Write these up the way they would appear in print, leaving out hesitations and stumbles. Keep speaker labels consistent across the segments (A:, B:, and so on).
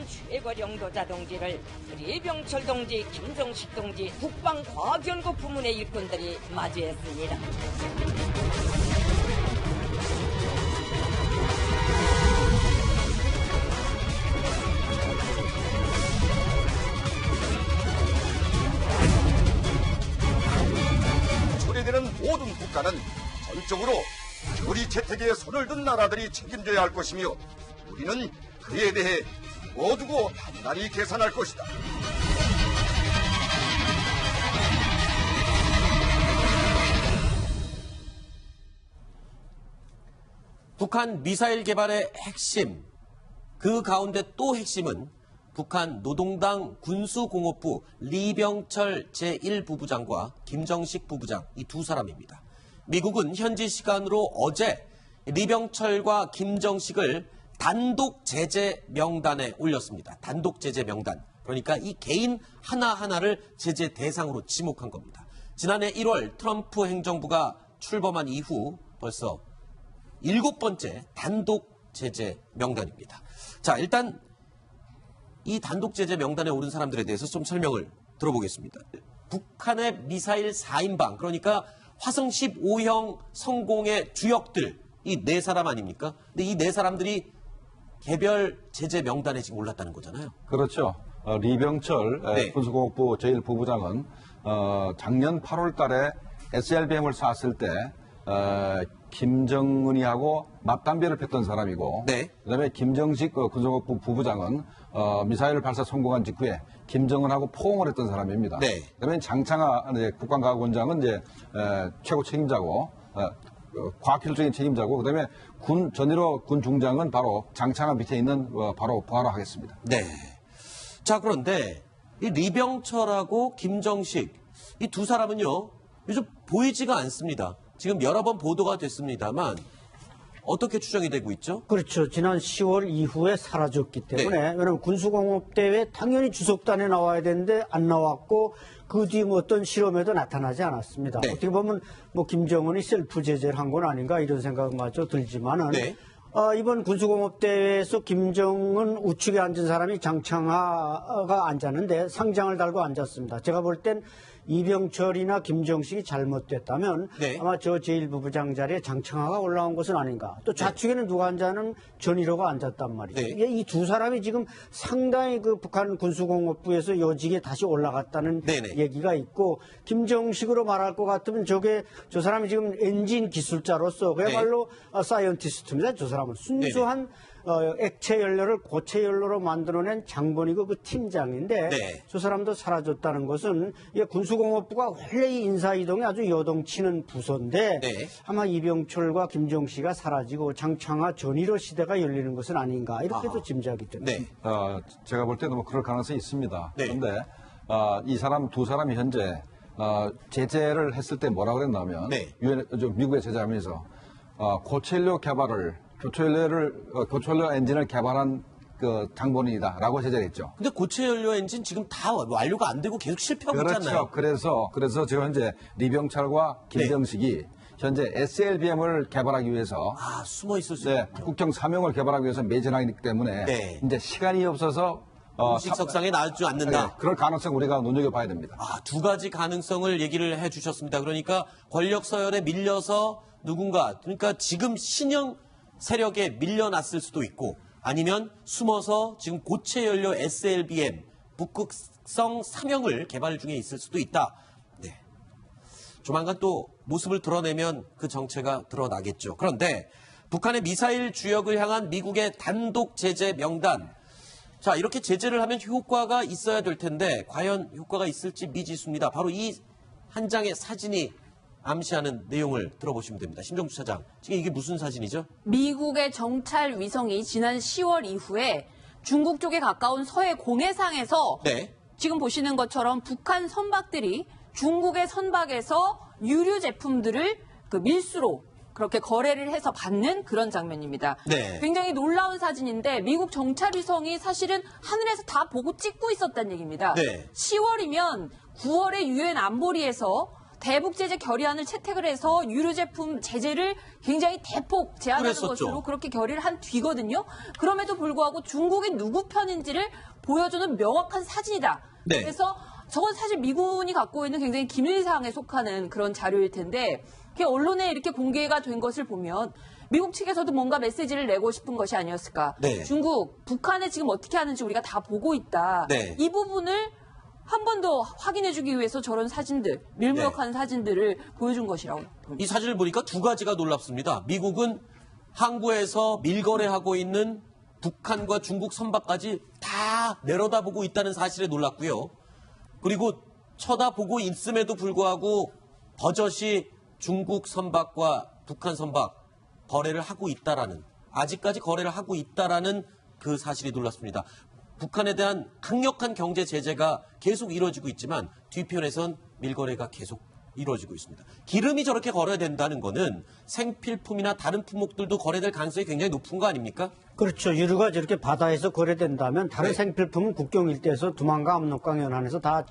A: 최고령도 자동지를 리병철 동지, 김정식 동지, 국방과학연구 부문의 일꾼들이 맞이했습니다.
B: 초래되는 모든 국가는 전적으로 우리 채택에 손을 든 나라들이 책임져야 할 것이며 우리는 그에 대해 모두고 단단히 계산할 것이다.
C: 북한 미사일 개발의 핵심, 그 가운데 또 핵심은 북한 노동당 군수공업부 리병철 제1부부장과 김정식 부부장, 이 두 사람입니다. 미국은 현지 시간으로 어제 리병철과 김정식을 단독 제재 명단에 올렸습니다. 단독 제재 명단. 그러니까 이 개인 하나하나를 제재 대상으로 지목한 겁니다. 지난해 1월 트럼프 행정부가 출범한 이후 벌써 7번째 단독 제재 명단입니다. 자, 일단 이 단독 제재 명단에 오른 사람들에 대해서 좀 설명을 들어보겠습니다. 북한의 미사일 4인방, 그러니까 화성 15형 성공의 주역들, 이 네 사람 아닙니까? 근데 이 네 사람들이 개별 제재 명단에 지금 올랐다는 거잖아요.
D: 그렇죠. 리병철
C: 네.
D: 군수공업부 제1부부장은 작년 8월 달에 SLBM을 쐈을 때 김정은이하고 맞담배를 폈던 사람이고,
C: 네.
D: 그다음에 김정식 군수공업부 부부장은 미사일 발사 성공한 직후에 김정은하고 포옹을 했던 사람입니다.
C: 네.
D: 그다음에 장창하 국방과학원장은 이제 최고 책임자고 과학기술적인 책임자고, 그다음에 군 전일호 군 중장은 바로 장창하 밑에 있는 바로 하겠습니다.
C: 네. 자, 그런데 이 리병철하고 김정식, 이 두 사람은요, 요즘 보이지가 않습니다. 지금 여러 번 보도가 됐습니다만 어떻게 추정이 되고 있죠?
E: 그렇죠. 지난 10월 이후에 사라졌기 때문에,
C: 네.
E: 왜냐하면 군수공업대회 당연히 주석단에 나와야 되는데 안 나왔고, 그 뒤 뭐 어떤 실험에도 나타나지 않았습니다.
C: 네.
E: 어떻게 보면 뭐 김정은이 셀프 제재를 한 건 아닌가 이런 생각마저 들지만은,
C: 네.
E: 이번 군수공업대회에서 김정은 우측에 앉은 사람이 장창하가 앉았는데 상장을 달고 앉았습니다. 제가 볼 땐 이병철이나 김정식이 잘못됐다면
C: 네.
E: 아마 저 제1부부장 자리에 장창하가 올라온 것은 아닌가. 또 좌측에는 누가 앉아는 전일호가 앉았단 말이죠.
C: 네.
E: 이 두 사람이 지금 상당히 그 북한 군수공업부에서 요직에 다시 올라갔다는
C: 네네.
E: 얘기가 있고, 김정식으로 말할 것 같으면 저 사람이 지금 엔진 기술자로서 그야말로 사이언티스트입니다. 저 사람은 순수한 액체 연료를 고체 연료로 만들어낸 장본이고 그 팀장인데,
C: 네.
E: 저 사람도 사라졌다는 것은 군수공업부가 원래 이 인사이동이 아주 요동치는 부서인데,
C: 네.
E: 아마 이병철과 김정식이 사라지고 장창하 전일호 시대가 열리는 것은 아닌가 이렇게도 짐작이 됩니다.
C: 네.
D: 제가 볼 때도 뭐 그럴 가능성이 있습니다.
C: 네.
D: 그런데 이 사람 두 사람이 현재 제재를 했을 때 뭐라고 그랬냐면,
C: 네.
D: 미국에 제재하면서 고체연료 개발을 고체연료 엔진을 개발한 그 장본인이다라고 제재를 했죠.
C: 근데 고체 연료 엔진 지금 다 완료가 안 되고 계속 실패하고 있잖아요.
D: 그렇죠. 그래서 지금 현재 리병철과 김정식이 현재 SLBM을 개발하기 위해서
C: 숨어 있을 수 있어요.
D: 국경 사명을 개발하기 위해서 매진하기 때문에
C: 네.
D: 이제 시간이 없어서
C: 공식 석상에 나오지 않는다.
D: 네, 그럴 가능성 우리가 눈여겨봐야 됩니다.
C: 두 가지 가능성을 얘기를 해주셨습니다. 그러니까 권력 서열에 밀려서 누군가, 그러니까 지금 신형 세력에 밀려났을 수도 있고, 아니면 숨어서 지금 고체 연료 SLBM 북극성 3형을 개발 중에 있을 수도 있다. 네. 조만간 또 모습을 드러내면 그 정체가 드러나겠죠. 그런데 북한의 미사일 주역을 향한 미국의 단독 제재 명단. 자, 이렇게 제재를 하면 효과가 있어야 될 텐데 과연 효과가 있을지 미지수입니다. 바로 이 한 장의 사진이 암시하는 내용을 들어보시면 됩니다. 심정주 차장, 지금 이게 무슨 사진이죠?
F: 미국의 정찰 위성이 지난 10월 이후에 중국 쪽에 가까운 서해 공해상에서
C: 네.
F: 지금 보시는 것처럼 북한 선박들이 중국의 선박에서 유류 제품들을 그 밀수로 그렇게 거래를 해서 받는 그런 장면입니다.
C: 네.
F: 굉장히 놀라운 사진인데 미국 정찰 위성이 사실은 하늘에서 다 보고 찍고 있었다는 얘기입니다.
C: 네.
F: 10월이면 9월에 유엔 안보리에서 대북 제재 결의안을 채택을 해서 유류 제품 제재를 굉장히 대폭 제한하는
C: 그랬었죠.
F: 것으로 그렇게 결의를 한 뒤거든요. 그럼에도 불구하고 중국이 누구 편인지를 보여주는 명확한 사진이다.
C: 네.
F: 그래서 저건 사실 미군이 갖고 있는 굉장히 기밀 사항에 속하는 그런 자료일 텐데 그게 언론에 이렇게 공개가 된 것을 보면 미국 측에서도 뭔가 메시지를 내고 싶은 것이 아니었을까.
C: 네.
F: 중국, 북한에 지금 어떻게 하는지 우리가 다 보고 있다.
C: 네.
F: 이 부분을 한 번 더 확인해주기 위해서 저런 사진들, 밀무역한 사진들을 보여준 것이라고 봅니다.
C: 이 사진을 보니까 두 가지가 놀랍습니다. 미국은 항구에서 밀거래하고 있는 북한과 중국 선박까지 다 내려다보고 있다는 사실에 놀랐고요. 그리고 쳐다보고 있음에도 불구하고 버젓이 중국 선박과 북한 선박 거래를 하고 있다라는, 아직까지 거래를 하고 있다라는 그 사실이 놀랐습니다. 북한에 대한 강력한 경제 제재가 계속 이루어지고 있지만 뒤편에선 밀거래가 계속 이루어지고 있습니다. 기름이 저렇게 거래된다는 거는 생필품이나 다른 품목들도 거래될 가능성이 굉장히 높은 거 아닙니까?
E: 그렇죠. 유류가 저렇게 바다에서 거래된다면 다른
C: 네.
E: 생필품은 국경 일대에서 두만과 압록강 연안에서 다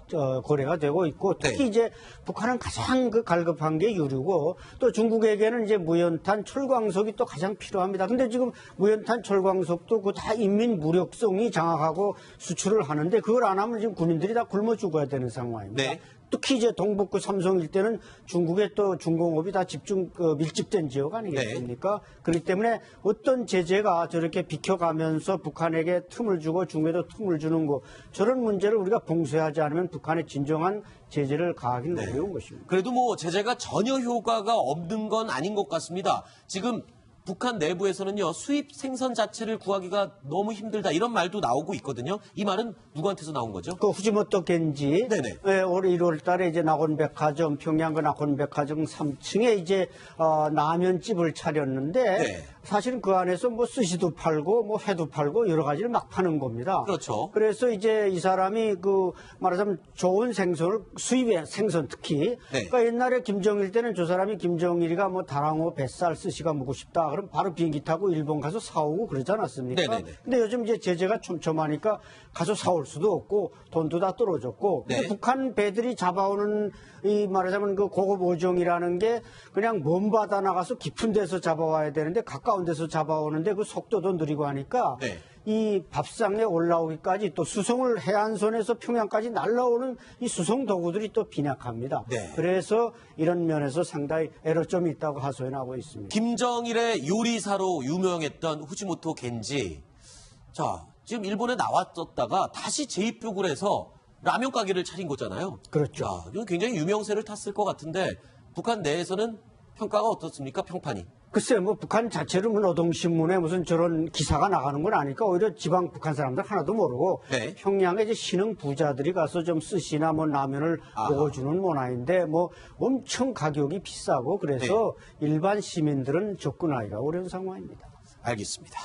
E: 거래가 되고 있고 특히
C: 네.
E: 이제 북한은 가장 갈급한 게 유류고 또 중국에게는 이제 무연탄 철광석이 또 가장 필요합니다. 근데 지금 무연탄 철광석도 그 다 인민 무력성이 장악하고 수출을 하는데 그걸 안 하면 지금 군인들이 다 굶어 죽어야 되는 상황입니다.
C: 네.
E: 특히 이제 동북부 삼성 일대는 중국의 또 중공업이 다 집중 밀집된 지역 아니겠습니까? 그렇기 때문에 어떤 제재가 저렇게 비켜가면서 북한에게 틈을 주고 중국에도 틈을 주는 거 저런 문제를 우리가 봉쇄하지 않으면 북한의 진정한 제재를 가하기는 어려운 것입니다.
C: 그래도 뭐 제재가 전혀 효과가 없는 건 아닌 것 같습니다. 지금 북한 내부에서는요, 수입 생선 자체를 구하기가 너무 힘들다 이런 말도 나오고 있거든요. 이 말은 누구한테서 나온 거죠?
E: 그 후지모토 겐지
C: 네네.
E: 올해 1월 달에 이제 낙원백화점 평양 그 낙원백화점 3층에 이제 라면집을 차렸는데
C: 네.
E: 사실은 그 안에서 뭐 스시도 팔고 뭐 회도 팔고 여러 가지를 막 파는 겁니다.
C: 그렇죠.
E: 그래서 이제 이 사람이 그 말하자면 좋은 생선을 수입의 생선 특히
C: 네.
E: 그러니까 옛날에 김정일 때는 저 사람이 김정일이가 뭐 다랑어 뱃살 스시가 먹고 싶다 그럼 바로 비행기 타고 일본 가서 사오고 그러지 않았습니까?
C: 네네네.
E: 근데 요즘 이제 제재가 촘촘하니까 가서 사올 수도 없고 돈도 다 떨어졌고 근데
C: 네.
E: 북한 배들이 잡아오는 이 말하자면 그 고급 어종이라는 게 그냥 먼 바다 나가서 깊은 데서 잡아와야 되는데 가까운 데서 잡아오는데 그 속도도 느리고 하니까
C: 네.
E: 이 밥상에 올라오기까지 또 수송을 해안선에서 평양까지 날라오는 이 수송 도구들이 또 빈약합니다.
C: 네.
E: 그래서 이런 면에서 상당히 애로점이 있다고 하소연하고 있습니다.
C: 김정일의 요리사로 유명했던 후지모토 겐지. 자, 지금 일본에 나왔었다가 다시 재입국을 해서 라면 가게를 차린 거잖아요.
E: 그렇죠.
C: 자, 이건 굉장히 유명세를 탔을 것 같은데 북한 내에서는 평가가 어떻습니까? 평판이.
E: 글쎄, 뭐, 북한 자체로 뭐 노동신문에 무슨 저런 기사가 나가는 건 아니까 오히려 지방 북한 사람들 하나도 모르고
C: 네.
E: 평양에 이제 신흥 부자들이 가서 좀 스시나 뭐 라면을
C: 아하.
E: 먹어주는 문화인데 뭐 엄청 가격이 비싸고 그래서 일반 시민들은 접근하기가 어려운 상황입니다.
C: 알겠습니다.